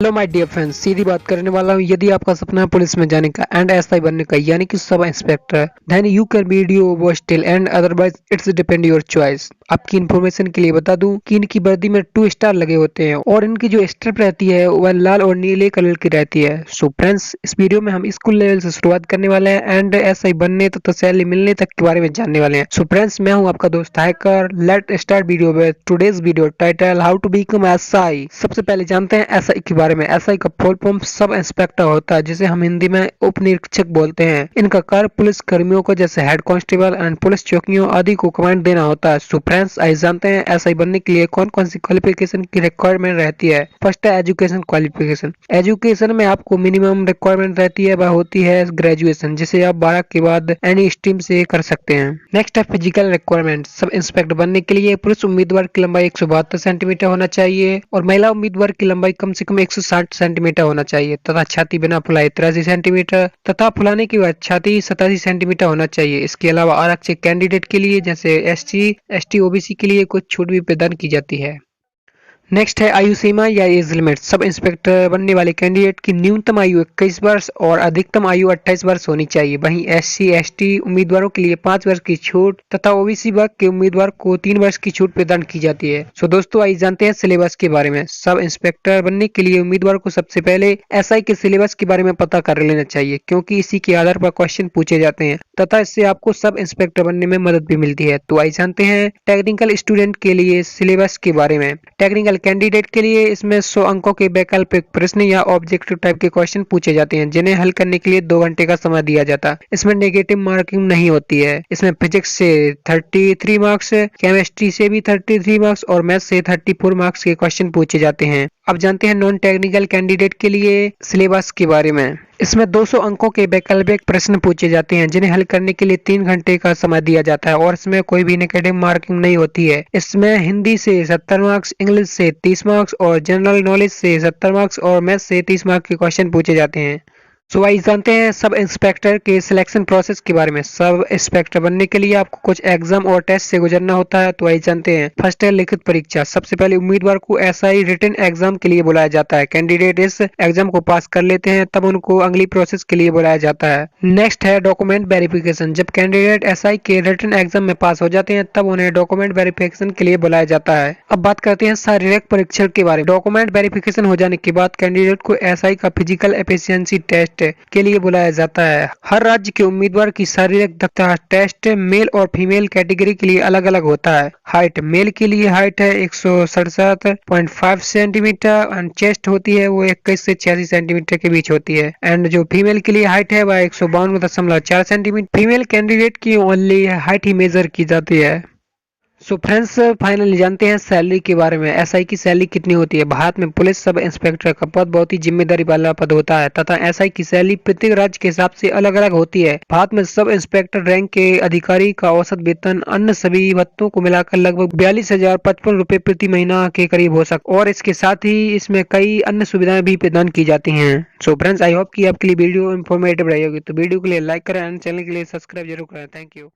Hello my dear friends, सीधी बात करने वाला हूँ। यदि आपका सपना है पुलिस में जाने का एंड एसआई बनने का, यानी कि sub inspector, then you can video watch till and, otherwise it's depend your choice. आपकी इन्फॉर्मेशन के लिए बता दूं कि इनकी वर्दी में 2 स्टार लगे होते हैं और इनकी जो स्ट्रिप रहती है वह लाल और नीले कलर की रहती है। सो फ्रेंड्स, इस वीडियो में हम स्कूल लेवल से शुरुआत करने वाले हैं एंड एसआई बनने तक तो सैलरी मिलने तक के बारे में जानने वाले हैं। सो फ्रेंड्स, मैं हूँ आपका दोस्त hacker. Let start video with today's video title, how to become SI. सबसे पहले जानते हैं एसआई के बारे में। एसआई का फुल फॉर्म सब इंस्पेक्टर होता है, जिसे हम हिंदी में उप निरीक्षक बोलते हैं। इनका कार्य पुलिस कर्मियों को जैसे हेड कांस्टेबल एंड पुलिस चौकियों आदि को कमांड देना होता है। सो फ्रेंड्स, आइए जानते हैं एसआई बनने के लिए कौन कौन सी क्वालिफिकेशन की रिक्वायरमेंट रहती है। फर्स्ट है एजुकेशन क्वालिफिकेशन। एजुकेशन में आपको मिनिमम रिक्वायरमेंट रहती है, वह होती है ग्रेजुएशन, जिसे आप 12 के बाद एनी स्ट्रीम से कर सकते हैं। नेक्स्ट है फिजिकल रिक्वायरमेंट। सब इंस्पेक्टर बनने के लिए पुरुष उम्मीदवार की लंबाई 172 सेंटीमीटर होना चाहिए और महिला उम्मीदवार की लंबाई कम से कम 160 सेंटीमीटर होना चाहिए तथा छाती बिना फुलाए 83 सेंटीमीटर तथा फुलाने के बाद छाती 87 सेंटीमीटर होना चाहिए। इसके अलावा आरक्षित कैंडिडेट के लिए जैसे एससी, एसटी, ओबीसी के लिए कुछ छूट भी प्रदान की जाती है। नेक्स्ट है आयु सीमा या एज लिमिट। सब इंस्पेक्टर बनने वाले कैंडिडेट की न्यूनतम आयु 21 वर्ष और अधिकतम आयु 28 वर्ष होनी चाहिए। वहीं एससी, एसटी उम्मीदवारों के लिए 5 वर्ष की छूट तथा ओबीसी वर्ग के उम्मीदवार को 3 वर्ष की छूट प्रदान की जाती है। सो दोस्तों, आइए जानते हैं सिलेबस के बारे में। सब इंस्पेक्टर बनने के लिए उम्मीदवार को सबसे पहले एसआई के सिलेबस के बारे में पता कर लेना चाहिए, क्योंकि इसी के आधार पर क्वेश्चन पूछे जाते हैं तथा इससे आपको सब इंस्पेक्टर बनने में मदद भी मिलती है। तो आइए जानते हैं टेक्निकल स्टूडेंट के लिए सिलेबस के बारे में। टेक्निकल कैंडिडेट के लिए इसमें 100 अंकों के वैकल्पिक प्रश्न या ऑब्जेक्टिव टाइप के क्वेश्चन पूछे जाते हैं, जिन्हें हल करने के लिए 2 घंटे का समय दिया जाता है। इसमें नेगेटिव मार्किंग नहीं होती है। इसमें फिजिक्स से 33 मार्क्स, केमिस्ट्री से भी 33 मार्क्स और मैथ से 34 मार्क्स के क्वेश्चन पूछे जाते हैं। अब जानते हैं नॉन टेक्निकल कैंडिडेट के लिए सिलेबस के बारे में। इसमें 200 अंकों के वैकल्पिक प्रश्न पूछे जाते हैं, जिन्हें हल करने के लिए 3 घंटे का समय दिया जाता है और इसमें कोई भी नेगेटिव मार्किंग नहीं होती है। इसमें हिंदी से 70 मार्क्स, इंग्लिश से 30 मार्क्स और जनरल नॉलेज से 70 मार्क्स और मैथ से 30 मार्क्स के क्वेश्चन पूछे जाते हैं। सो आइए जानते हैं सब इंस्पेक्टर के सिलेक्शन प्रोसेस के बारे में। सब इंस्पेक्टर बनने के लिए आपको कुछ एग्जाम और टेस्ट से गुजरना होता है। तो आइए जानते हैं। फर्स्ट है लिखित परीक्षा। सबसे पहले उम्मीदवार को एसआई रिटन एग्जाम के लिए बुलाया जाता है। कैंडिडेट इस एग्जाम को पास कर लेते हैं तब उनको अगली प्रोसेस के लिए बुलाया जाता है। नेक्स्ट है डॉक्यूमेंट वेरिफिकेशन। जब कैंडिडेट एसआई के रिटन एग्जाम में पास हो जाते हैं तब उन्हें डॉक्यूमेंट वेरिफिकेशन के लिए बुलाया जाता है। अब बात करते हैं शारीरिक परीक्षण के बारे में। डॉक्यूमेंट वेरिफिकेशन हो जाने के बाद कैंडिडेट को एसआई का फिजिकल एफिशिएंसी टेस्ट के लिए बुलाया जाता है। हर राज्य के उम्मीदवार की शारीरिक दक्षता टेस्ट मेल और फीमेल कैटेगरी के लिए अलग अलग होता है। हाइट, मेल के लिए हाइट है 167.5 सेंटीमीटर एंड चेस्ट होती है वो 21 से 86 सेंटीमीटर के बीच होती है एंड जो फीमेल के लिए हाइट है वह 152.4 सेंटीमीटर। फीमेल कैंडिडेट की ओनली हाइट ही मेजर की जाती है। सो फ्रेंड्स, फाइनली जानते हैं सैलरी के बारे में। एसआई की सैलरी कितनी होती है। भारत में पुलिस सब इंस्पेक्टर का पद बहुत ही जिम्मेदारी वाला पद होता है तथा एसआई की सैलरी प्रत्येक राज्य के हिसाब से अलग अलग होती है। भारत में सब इंस्पेक्टर रैंक के अधिकारी का औसत वेतन अन्य सभी भत्तों को मिलाकर लगभग 42,055 रुपए प्रति महीना के करीब हो सकता है और इसके साथ ही इसमें कई अन्य सुविधाएं भी प्रदान की जाती हैं। सो फ्रेंड्स, आई होप कि आपके लिए वीडियो इन्फॉर्मेटिव रही होगी। तो वीडियो के लिए लाइक करें एंड चैनल के लिए सब्सक्राइब जरूर करें। Thank you.